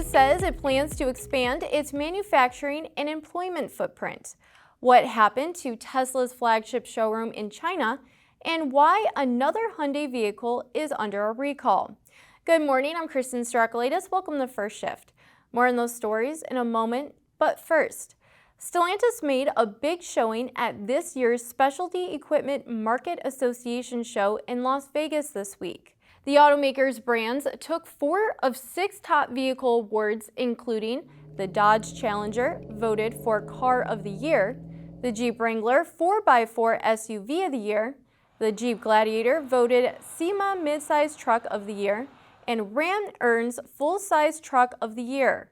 says it plans to expand its manufacturing and employment footprint. What happened to Tesla's flagship showroom in China, and why another Hyundai vehicle is under a recall. Good morning, I'm Kristen Strakalitis. Welcome to First Shift. More on those stories in a moment, but first, Stellantis made a big showing at this year's Specialty Equipment Market Association show in Las Vegas this week. The automaker's brands took 4 of 6 top vehicle awards, including the Dodge Challenger, voted for Car of the Year, the Jeep Wrangler 4x4 SUV of the Year, the Jeep Gladiator voted SEMA Midsize Truck of the Year, and Ram earns Full-Size Truck of the Year.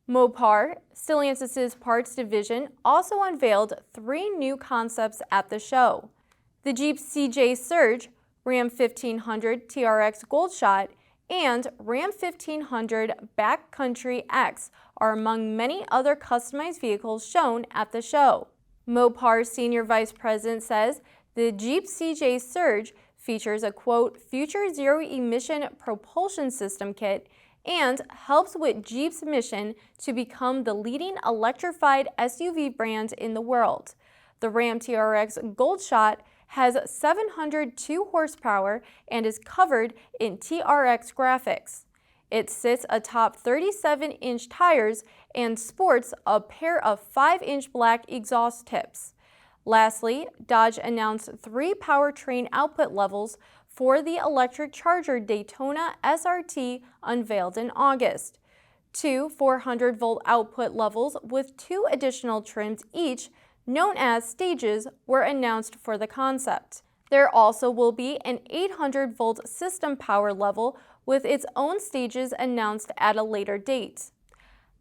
Mopar, Stellantis' parts division, also unveiled 3 new concepts at the show. The Jeep CJ Surge, Ram 1500 TRX Goldshot, and Ram 1500 Backcountry X are among many other customized vehicles shown at the show. Mopar Senior Vice President says the Jeep CJ Surge features a, quote, future zero-emission propulsion system kit and helps with Jeep's mission to become the leading electrified SUV brand in the world. The Ram TRX Goldshot has 702 horsepower and is covered in TRX graphics. It sits atop 37-inch tires and sports a pair of 5-inch black exhaust tips. Lastly, Dodge announced 3 powertrain output levels for the electric Charger Daytona SRT unveiled in August. 2 400-volt output levels with 2 additional trims each, known as stages, were announced for the concept. There also will be an 800-volt system power level with its own stages announced at a later date.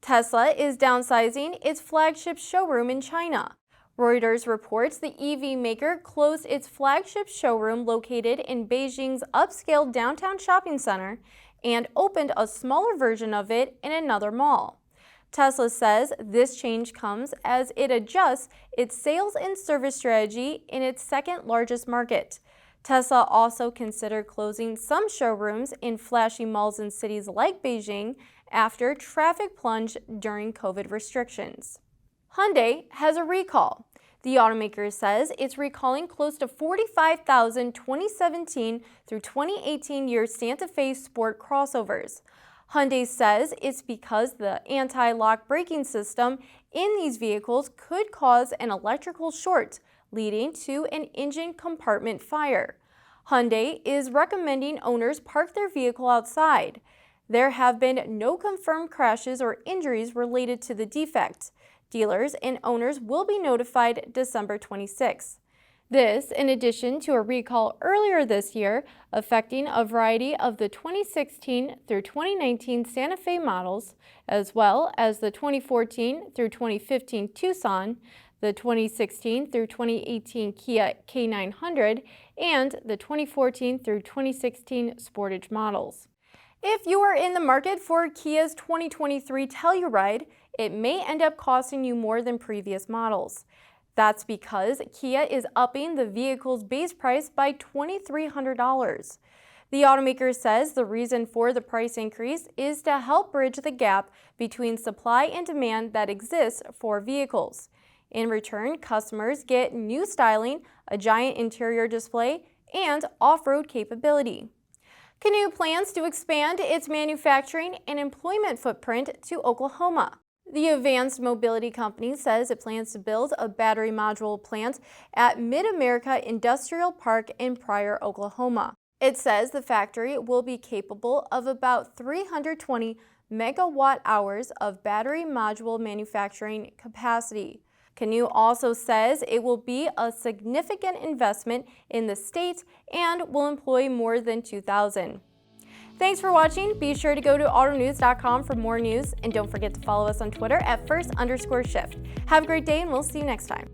Tesla is downsizing its flagship showroom in China. Reuters reports the EV maker closed its flagship showroom located in Beijing's upscale downtown shopping center and opened a smaller version of it in another mall. Tesla says this change comes as it adjusts its sales and service strategy in its second largest market. Tesla also considered closing some showrooms in flashy malls in cities like Beijing after traffic plunged during COVID restrictions. Hyundai has a recall. The automaker says it's recalling close to 45,000 2017 through 2018 year Santa Fe Sport crossovers. Hyundai says it's because the anti-lock braking system in these vehicles could cause an electrical short, leading to an engine compartment fire. Hyundai is recommending owners park their vehicle outside. There have been no confirmed crashes or injuries related to the defect. Dealers and owners will be notified December 26. This, in addition to a recall earlier this year affecting a variety of the 2016 through 2019 Santa Fe models, as well as the 2014 through 2015 Tucson, the 2016 through 2018 Kia K900, and the 2014 through 2016 Sportage models. If you are in the market for Kia's 2023 Telluride, it may end up costing you more than previous models. That's because Kia is upping the vehicle's base price by $2,300. The automaker says the reason for the price increase is to help bridge the gap between supply and demand that exists for vehicles. In return, customers get new styling, a giant interior display, and off-road capability. Canoo plans to expand its manufacturing and employment footprint to Oklahoma. The advanced mobility company says it plans to build a battery module plant at Mid-America Industrial Park in Pryor, Oklahoma. It says the factory will be capable of about 320 megawatt hours of battery module manufacturing capacity. Canoo also says it will be a significant investment in the state and will employ more than 2,000. Thanks for watching. Be sure to go to autonews.com for more news, and don't forget to follow us on Twitter at @first_shift. Have a great day, and we'll see you next time.